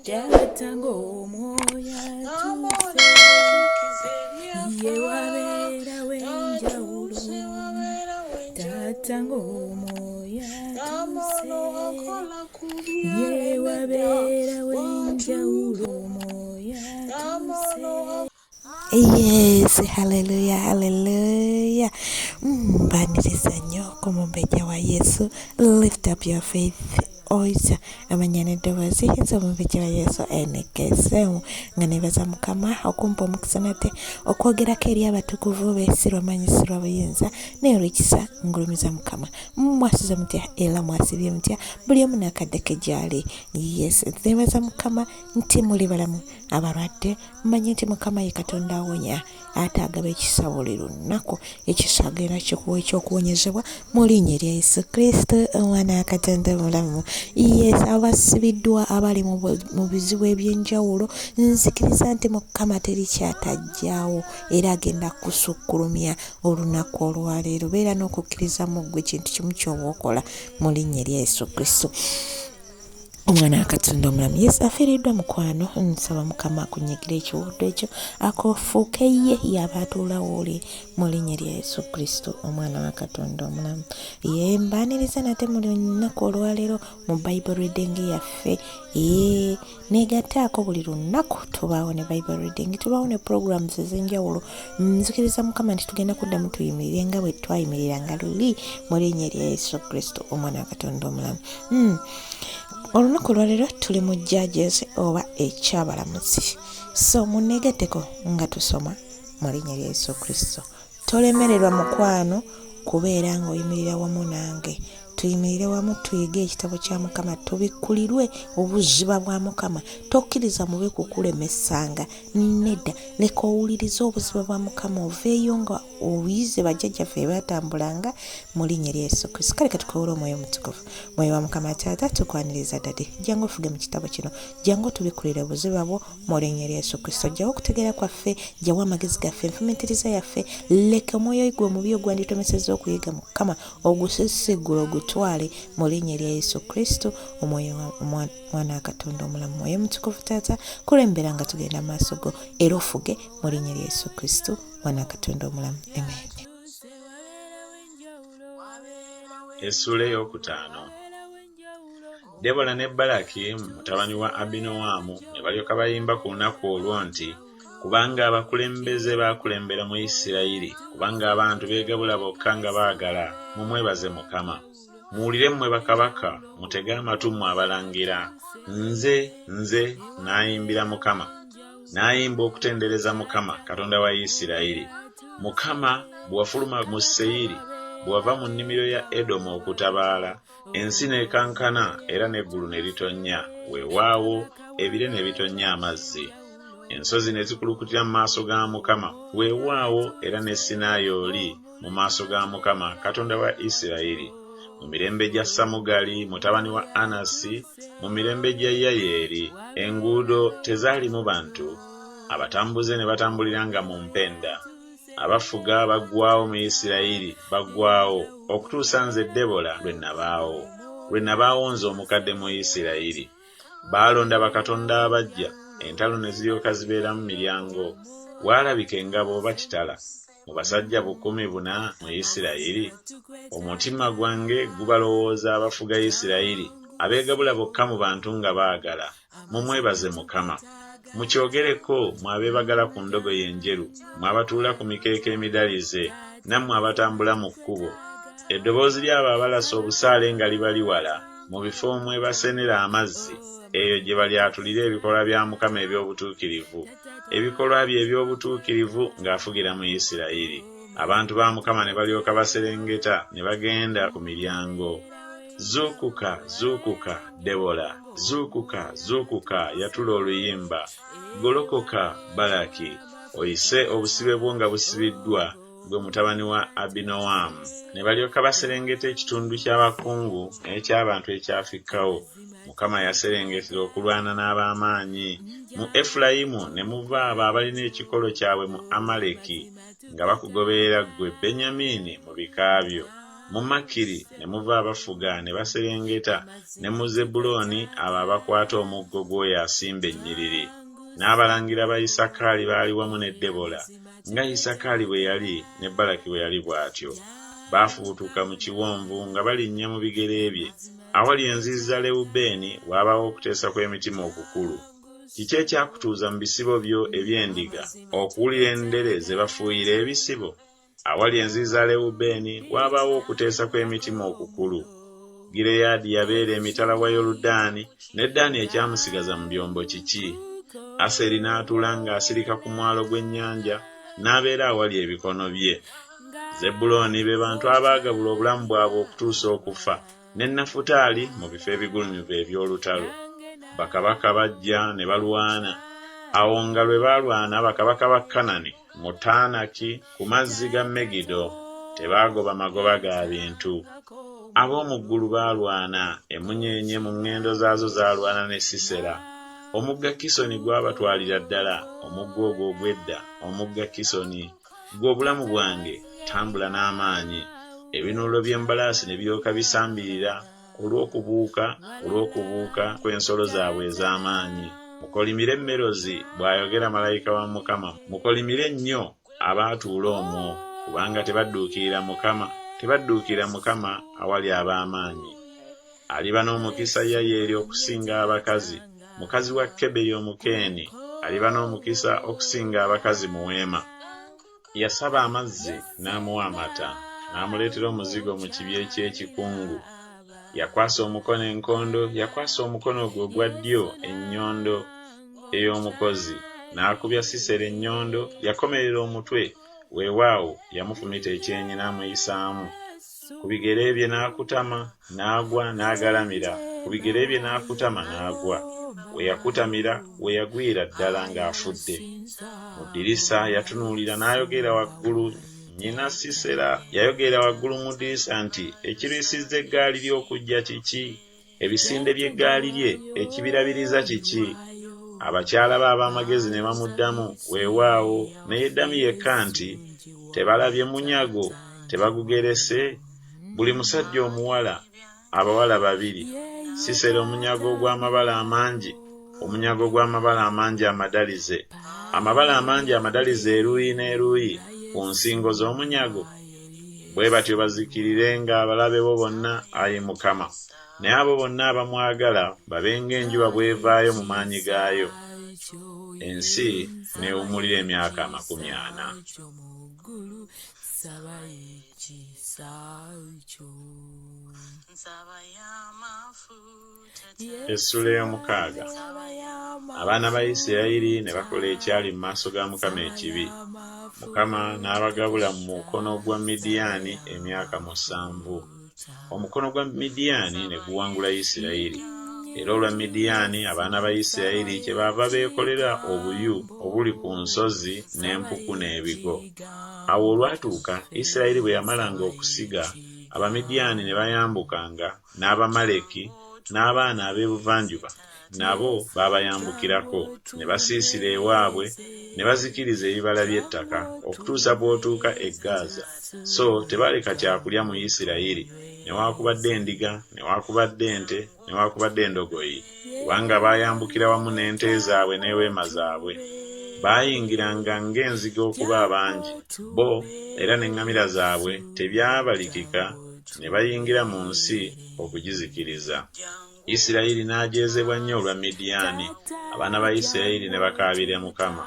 Jatango moya tuse ye wabera wenjawulo Jatango moya tuse ye wabera wenjawulo moya tuse. Yes, hallelujah, hallelujah. Baniriza nnyo ku mumbejja wa Yesu. Lift up your faith. Oiza amanyane dobazi hinza mumbejja wa Yesu NKSM nga nebaza Mukama okumpa omukisa nate okwogerako eri abatukuvu be sirwamanyisirwa buyinza n'olwekisa ngulumiza Mukama mwasiza mutya era mwasibye mutya buli omu n'akaddeke gyali. Yes, nebaza Mukama nti muli balamu abalwadde mmanyi nti Mukama ye Katonda awonya ate agaba ekisa buli lunaku ekisa agenda kikuwa ekyokuwonyezebwa mu linnya erya Yesu Kristo omwana wa Katonda omulamu. Yes, abasibiddwa abali mu bizibu eby'enjawulo nzikiriza nti Mukama teri kyatajjaawo era agenda kusukkulumya olunaku olwaleero. Beera n'okukkiriza mu ggwe kintu kimu ky'oba okola mu linnya erya Yesu Kristo omwana wa Katonda omulamu. Yes, afiiriddwa mukwano nsaba Mukama akunyigira ekiwuddo ekyo akofuuke ye yaba atuulawo oli mu linnya erya Yesu Kristo omwana wa Katonda omulamu. Ye mbaaniriza nate mu lunaku olwaleero mu Bible reading yaffe negattaako buli lunaku tubaawo ne Bible reading, tubaawo ne programs ez'enjawulo. Nzikiriza Mukama nti tugenda kuddamu tuyimirire nga bwe twayimiriranga luli mu linnya erya Yesu Kristo omwana wa Katonda omulamu. Olunaku olwaleero tuli mu Judges oba Ekyabalamuzi. So muneegatteko nga tusoma mu linnya erya Yesu Kristo. Tolemererwa mukwano kubeera ng'oyimirira wamu nange. Tuyimirire wamu tuyige ekitabo kya Mukama, tubikkulirwe obuziba bwa Mukama. Tokkiriza mube kukulemesanga. Nedda, leka owulirize obuziba bwa Mukama oveeyo nga obuyize bajjajjaffe batambulanga mu linnya erya Yesu Kristo. Kale katukawula omwoyo omutukuvu. Mwoyo wa Mukama Taata tukwaniriza ddade. Jangu ofuge mu kitabo kino. Jangu tubikkulire obuziba bwo mu linnya erya Yesu Kristo. Jjawo okutegeera kwaffe, jjawo amagezi gaffe, enfumiitiriza yaffe. Leka omwoyo gwe omubi ogwanditomesezza okuyiga Mukama ogusisiggula ogutwale mu linnya erya Yesu Kristo omwoyo mwana wa Katonda omulamu. Mwoyo mutukuvu Taata kulembera nga tugenda maaso go era ofuge mu linnya erya Yesu Kristo mwana wa Katonda omulamu. Amen. Essula ey'okutaano. Debola ne Balaki mutabani wa Abinoamu ne balyoka bayimba ku lunaku olwo nti kubanga abakulembeze baakulembera mu Isirayiri, kubanga abantu beegabula bokka nga baagala, mumwebaze Mukama. Muwulire mmwe bakabaka, mutege amatu mmwe abalangira. Nze naayimbira Mukama, naayimba okutendereza Mukama Katonda wa Isirayiri. Mukama bw'afuluma mu Seyiri, bw'ava mu nnimiro ya Edomu okutabaala, ensi n'ekankana era n'eggulu ne litonnya, weewaawo ebire ne bitonnya amazzi. Ensozi ne zikulukutira mu maaso ga Mukama, weewaawo era ne Sinaayi oli mu maaso ga Mukama Katonda wa Isirayiri. Mu mirembe gya Samugali mutabani wa Anasi, mu mirembe gya Yayeeri, enguudo tezaalimu bantu, abatambuze ne batambuliranga mu mpenda. Abafuga baggwaawo mu Isirayiri baggwaawo okutuusa nze Debola lwe nabaawo nze omukadde mu Isirayiri. Baalonda bakatonda abajja, entalo ne ziryoka zibeera mu miryango. Waalabika engabo oba kitala mu basajja 1,000 mu Isirayiri. Omutima gwange gubalowooza abafuga Isirayiri, abeegabula bokka mu bantu nga baagala. Mumwebaze Mukama. Mukyogereko mwe abeebagala ku ndogoyi enjeru, mwe abatuula ku mikeeka emidalize, nammwe abatambula mu kkubo. Eddoboozi ly'abo abalasa obusaale nga liba liwala, mu bifo mwe basenera amazzi, eyo gye balyatulira ebikolwa bya Mukama eby'obutuukirivu. Ebikolwa bye eby'obutuukirivu ng'afugira mu Isirayiri. Abantu ba Mukama ne balyoka baserengeta ne bagenda ku miryango. Zuukuka, zuukuka, Debola. Zuukuka, zuukuka, yatula oluyimba. Golokoka, Balaki. Oyise obusibe bwo nga busibiddwa, gwe mutabani wa Abinoamu. Ne balyoka baserengeta ekitundu ky'abakungu n'eky'abantu ekyafikkawo. Mukama yaserengetera okulwana n'ab'amaanyi. Mu Efulayimu ne muva abo abalina ekikolo kyabwe mu Amaleki, nga bakugoberera ggwe Benyamini mu bika byo. mu Makiri ne muva abafuga ne baserengeta, ne mu Zebbulooni abo abakwata omuggo gw'oyo asimba ennyiriri. N'abalangira ba Isakaali baali wamu ne Debola, nga Isakaali bwe yali ne Baraki bwe yali bw'atyo. Baafubutuka mu kiwonvu nga balinnya mu bigere bye. Awali enzizi za Lewubeeni waabaawo okuteesa kw'emitima okukulu. Kiki ekyakutuuza mu bisibo byo eby'endiga okuwulira endere ze bafuuyira ebisibo? Awali enzizi za Lewubeeni waabaawo okuteesa kw'emitima okukulu. Gireyaadi yabeera emitala wa Yoludaani, ne Ddaani ekyamusigaza mu byombo kiki? Aseri n'atuula ng'asirika ku mwalo gw'ennyanja, n'abeera awali ebikono bye. Zebbulooni be bantu abaagabula obulamu bwabwe okutuusa okufa, ne Nafutaali mu bifo ebigulumivu eby'olutalo. Bakabaka bajja ne balwana. Awo nga lwe baalwana bakabaka ba Kanani mu Taanaki ku mazzi ga Megido, tebaagoba magoba ga bintu. Ab'omu ggulu baalwana, emunyeenye mu ŋŋendo zaazo zaalwana ne Sisera. Omugga Kisoni gwabatwalira ddala, omugga ogwo ogw'edda, omugga Kisoni. Gwe obulamu bwange, tambula n'amaanyi. Ebinuulo by'embalaasi ne biryoka bisambirira olw'okubuuka kw'ensolo zaabwe ez'amaanyi. Mukolimire Merozi bw'ayogera malayika wa Mukama. Mukolimire nnyo abaatuula omwo, kubanga tebadduukira Mukama awali ab'amaanyi. Aliba n'omukisa Yayeeri okusinga abakazi, mukazi wa Keberi Omukeeni, aliba n'omukisa okusinga abakazi mu weema. Yasaba amazzi n'amuwa amata, n'amuleetera omuzigo mu kibya eky'ekikungu. Yakwasa omukono enkondo, yakwasa omukono gwe ogwa ddyo ennyondo ey'omukozi, n'akubya Sisera ennyondo, yakomerera omutwe, weewaawo yamufumita ekyenyi n'amuyisaamu. Ku bigere bye n'akutama, n'agwa n'agalamira, ku bigere bye n'akutama n'agwa. We yakutamira we yagwira ddala ng'afudde. Mu ddirisa yatunuulira n'ayogera waggulu. Nnyina Sisera yayogera waggulu mu ddirisa nti, ekirwisizza eggaali lye okujja kiki? Ebisinde by'eggaali lye ekibirabiriza kiki? Abakyala be ab'amagezi ne bamuddamu, weewaawo, ne yeddamu yekka nti, tebalabye munyago, tebagugerese? Buli musajja omuwala, abawala babiri. Sisera omunyago ogw'amabala amangi, omunyago gw'amabala amangi amadalize. Amabala amangi amadalize eruuyi n'eruuyi ku nsingo z'omunyago. Bwe batyo bazikirirenga abalabe bo bonna, Ayi Mukama, naye abo bonna abamwagala babenga enjuba bw'evaayo mu maanyi gaayo. Ensi neewummulira emyaka 40. Essula ey'omukaaga. Abaana ba Isirayiri ne bakola ekyali mu maaso ga Mukama ekibi. Mukama n'abagabula mu mukono gwa Midiyaani emyaka 7. Omukono gwa Midiyaani ne guwangula Isirayiri. Era olwa Midiyaani abaana ba Isirayiri kyebaava beekolera obuyu obuli ku nsozi n'empuku n'ebigo. Awo olwatuuka Isirayiri bwe yamalanga okusiga, Abamidiyaani ne bayambukanga, n'Abamaleki n'abaana ab'ebuvanjuba nabo baabayambukirako, ne basiisira ewaabwe, ne bazikiriza ebibala by'ettaka okutuusa bw'otuuka e Gaza. So tebaaleka kyakulya mu Isirayiri, newaakubadde endiga, newaakubadde ente, newaakubadde endogoyi, kubanga baayambukira wamu n'ente zaabwe n'eweema zaabwe. Baayingiranga ng'enzige okuba abangi, bo era n'eŋŋamira zaabwe tebyabalikika, ne bayingira mu nsi okugizikiriza. Isirayiri n'ajeezebwa nnyo olwa Midiyaani, abaana ba Isirayiri ne bakaabira Mukama.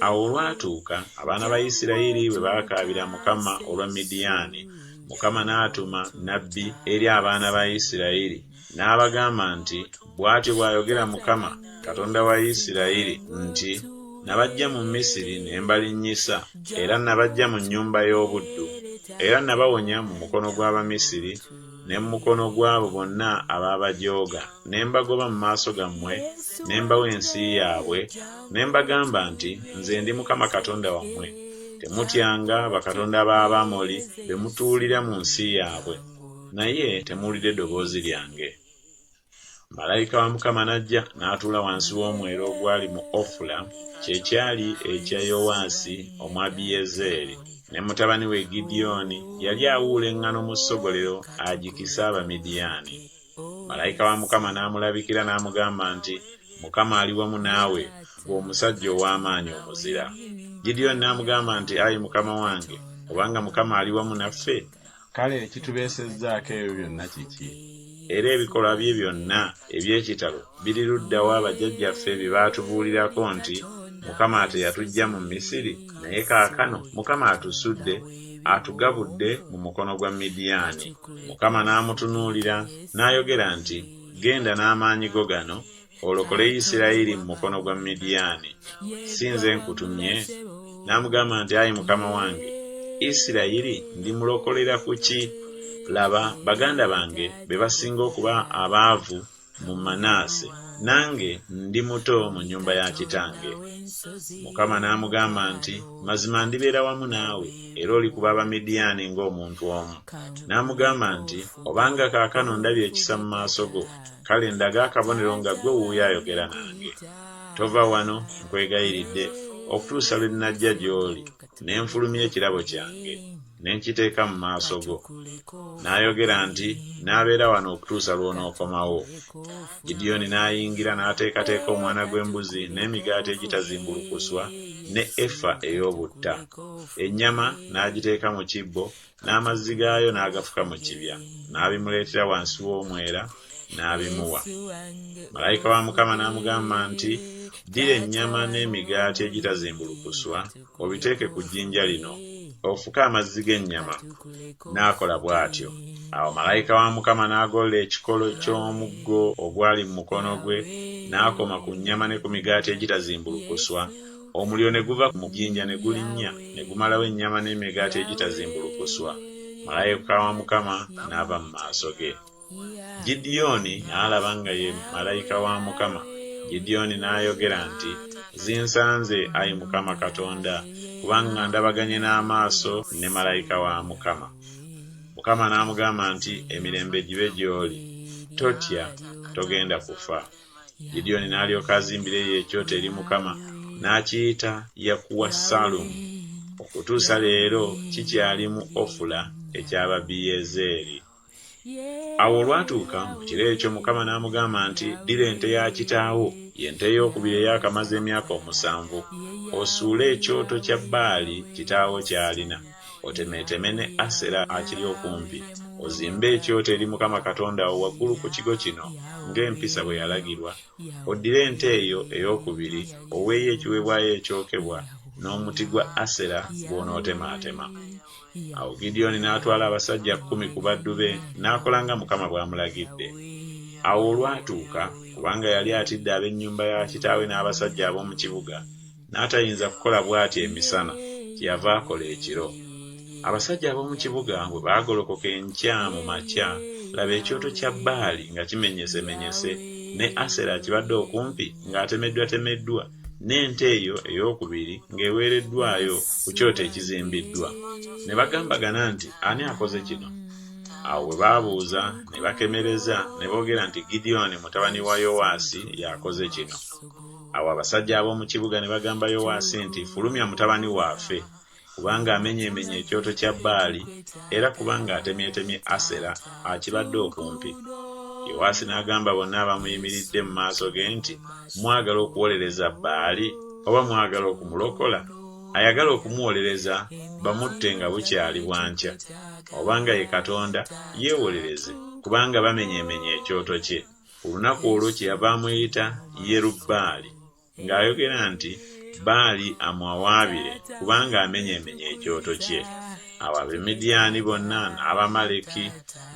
Awo olwatuuka abaana ba Isirayiri bwe baakaabira Mukama olwa Midiyaani, Mukama n'atuma nnabbi eri abaana ba Isirayiri, n'abagamba nti, bw'atyo bw'ayogera Mukama, Katonda wa Isirayiri, nti, nabaggya mu Misiri ne mbalinnyisa, era nabaggya mu nnyumba y'obuddu, era nabawonya mu mukono gw'Abamisiri ne mu mukono gw'abo bonna abaabajooga, ne mbagoba mu maaso gammwe, ne mbawa ensi yaabwe, ne mbagamba nti, nze ndi Mukama Katonda wammwe. Temutyanga bakatonda b'Abamoli be mutuulira mu nsi yaabwe, naye temuwulidde eddoboozi lyange. Malayika wa Mukama n'ajja n'atuula wansi w'omwera ogwali mu Ofula, kye kyali ekya Yowaasi Omwabiyezeeri. ne mutabani we Gidyoni yali awuula eŋŋano mu ssogolero agikisa Abamidiyaani. Malayika wa Mukama n'amulabikira n'amugamba nti, Mukama ali wamu naawe, ggwe omusajja ow'amaanyi omuzira. Gidyoni n'amugamba nti, ayi Mukama wange, obanga Mukama ali wamu naffe, kale ekitubeesezzaako ebyo byonna kiki? Era ebikolwa bye byonna eby'ekitalo biri ludda wa bajjajjaffe bye baatubuulirako nti Mukama ate yatuggya mu Misiri, naye kaakano Mukama atusudde, atugabudde mu mukono gwa Midiyaani. Mukama n'amutunuulira n'ayogera nti, genda n'amaanyi go gano, olokole Isirayiri mu mukono gwa Midiyaani. Si nze nkutumye? N'amugamba nti, ayi Mukama wange, Isirayiri ndimulokolera ku ki? Laba, baganda bange be basinga okuba abaavu mu Manaase, nange ndi muto mu nnyumba ya kitange. Mukama n'amugamba nti, mazima ndibeera wamu naawe, era olikuba Abamidiyaani ng'omuntu omu. N'amugamba nti, obanga kaakano ndabye ekisa mu maaso go, kale ndaga akabonero nga ggwe wuuyo ayogera nange. Tova wano, nkwegayiridde, okutuusa lwe nnajja gy'oli, ne nfulumya ekirabo kyange, ne nkiteeka mu maaso go. N'ayogera nti, n'abeera wano okutuusa lw'onookomawo. Gidyoni n'ayingira n'ateekateeka omwana gw'embuzi n'emigaati egitazimbulukuswa ne efa ey'obutta. Ennyama n'agiteeka mu kibbo, n'amazzi gaayo n'agafuka mu kibya, n'abimuleetera wansi w'omwera, n'abimuwa. Malayika wa Mukama n'amugamba nti, ddira ennyama n'emigaati egitazimbulukuswa obiteeke ku jjinja lino, ofuke amazzi g'ennyama. N'akola bw'atyo. Awo malayika wa Mukama n'agolola ekikolo ky'omuggo ogwali mu mukono gwe, n'akoma ku nnyama ne ku migaati egitazimbulukuswa. Omuliro ne guva mu jjinja ne gulinnya, ne gumalawo ennyama n'emigaati egitazimbulukuswa. Malayika wa Mukama n'ava mu maaso ge. Gidyoni n'alaba nga ye malayika wa Mukama. Gidyoni n'ayogera nti, zinsanze, ayi Mukama Katonda, kubanga ndabaganye n'amaaso ne malayika wa Mukama. Mukama n'amugamba nti, emirembe gibe gy'oli, totya, togenda kufa. Gidyoni n'alyoka azimbireyo ekyoto eri Mukama, n'akiyita Yakuwa Salumu. Okutuusa leero kikyali mu Ofula eky'Ababiyezeeri. Awo olwatuuka mu kiro ekyo Mukama n'amugamba nti, ddira ente ya kitaawo, y'ente ey'okubiri eyakamaze emyaka 7, osuule ekyoto kya Baali kitaawo ky'alina, otemeeteme ne Asera akiri okumpi, ozimbe ekyoto eri Mukama Katonda wo waggulu ku kigo kino ng'empisa bwe yalagirwa. Oddire ente eyo ey'okubiri oweeyo ekiweebwayo ekyokebwa n'omuti gwa Asera gw'onootemaatema. Awo Gidyoni n'atwala abasajja 10 ku baddu be, n'akola nga Mukama bw'amulagidde. Awo olwatuuka, kubanga yali atidde ab'ennyumba ya kitaawe n'abasajja ab'omu kibuga, n'atayinza kukola bw'ati emisana, kyeyava akola ekiro. Abasajja ab'omu kibuga bwe baagolokoka enkya mu makya, laba ekyoto kya Baali nga kimenyesemenyese, ne Asera kibadde okumpi ng'atemeddwatemeddwa, n'ente eyo ey'okubiri ng'eweereddwayo ku kyoto ekizimbiddwa. Ne bagambagana nti, ani akoze kino? Awo bwe baabuuza ne bakemereza ne boogera nti Gidyoni mutabani wa Yowaasi y'akoze kino. Awo abasajja ab'omu kibuga ne bagamba Yowaasi nti, fulumya mutabani waffe, kubanga amenyeemenye ekyoto kya Baali, era kubanga atemyetemye Asera akibadde okumpi. Yowaasi n'agamba bonna abamuyimiridde mu maaso ge nti, mwagala okuwolereza Baali oba mwagala okumulokola? Ayagala okumuwolereza bamutte nga bukyali bwankya, obanga ye Katonda yeewolereze, kubanga bamenyeemenye ekyoto kye. Olunaku olwo kyeyava amuyita Yerubbaali, ng'ayogera nti Baali amwawaabire kubanga amenyeemenye ekyoto kye. Awo Abamidiyaani bonna n'Abamaleki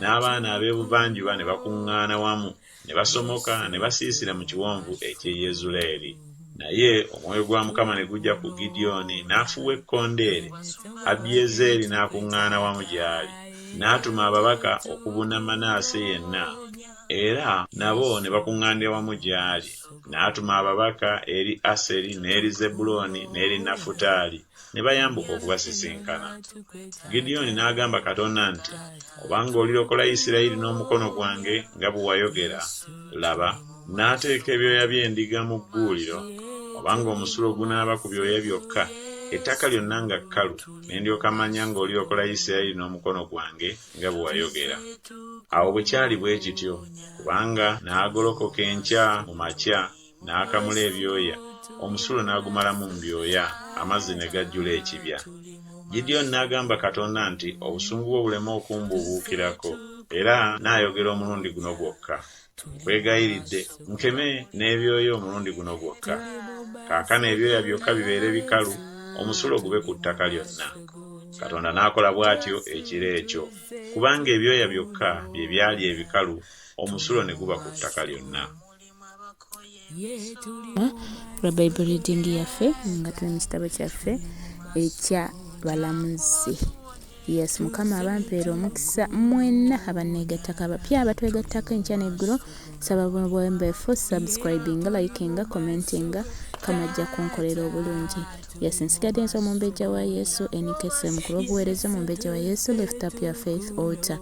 n'abaana ab'ebuvanjuba ne bakuŋŋaana wamu, ne basomoka ne basiisira mu kiwonvu eky'e Yezuleeri. Naye omwoyo gwa Mukama ne gujja ku Gidyoni, n'afuuwa ekkondeere. Abiyezeeri n'akuŋŋaana wamu gy'ali, n'atuma ababaka okubuna Manaase yenna, era nabo ne bakuŋŋaanira wamu gy'ali. N'atuma ababaka eri Aseri n'eri Zebbulooni n'eri Nafutaali, ne bayambuka okubasisinkana. Gidyoni n'agamba Katonda nti, obanga olirokola Isirayiri n'omukono gwange nga bwe wayogera, laba, n'ateeka ebyoya by'endiga mu gguuliro, obanga omusulo gunaaba ku byoya byokka, ettaka lyonna nga kkalu ne ndyoka manya ng'olyokola Isirayiri n'omukono gwange nga bwe wayogera. Awo bwe kyali bwe kityo, kubanga n'agolokoka enkya mu makya n'akamula ebyoya, omusulo n'agumalamu mu byoya, amazzi ne gajjula ekibya. Gidyoni n'agamba Katonda nti, obusungu bwo buleme okumbuubuukirako, era n'ayogera omulundi guno gwokka. Nkwegayiridde nkeme n'ebyoya omulundi guno gwokka. Kaakano ebyoya byokka bibeere bikalu, omusulo gube ku ttaka lyonna. Katonda n'akola bw'atyo ekiro ekyo, kubanga ebyoya byokka bye byali ebikalu, omusulo ne guba ku ttaka lyonna. Baibuli reading yaffe nga tuli mu kitabo kyaffe Ekyabalamuzi. Yes, Mukama abampeera omukisa mwenna abanneegattako abapya abatwegattako enkya n'eggulo. Saba bwembeefu subscribing, liking, commenting, kamajja kunkolera obulungi. Yes, nsigadde nso omumbejja wa Yesu NKSM ku lw'obuweereza omumbejja wa Yesu. Lift up your faith altar.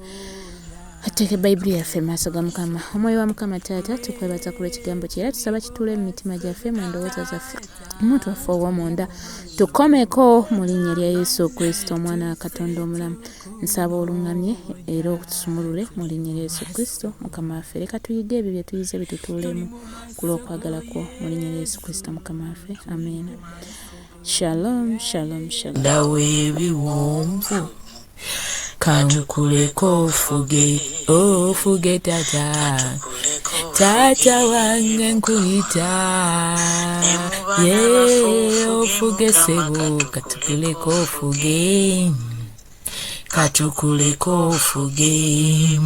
Ateke Baibuli yaffe maaso ga Mukama. Omwoyo wa Mukama Taata tukwebaza ku lw'ekigambo kye era tusaba kitule mu mitima gyaffe, mu ndowooza zaffe, omuntu waffe ow'omunda. Tukomeko mu linnya lya Yesu Kristo omwana wa Katonda omulamu. Nsaba oluŋŋamye era otusumulule mu linnya lya Yesu Kristo Mukama waffe. Leka tuyige ebyo bye tuyize bitutuulemu ku lw'okwagala kwo mu linnya lya Yesu Kristo Mukama waffe. Amen. Shalom, shalom, shalom. Dawe ebiwonvu kankuleko ofuge tata wange nkuyita ofuge sebo katukuleko ofuge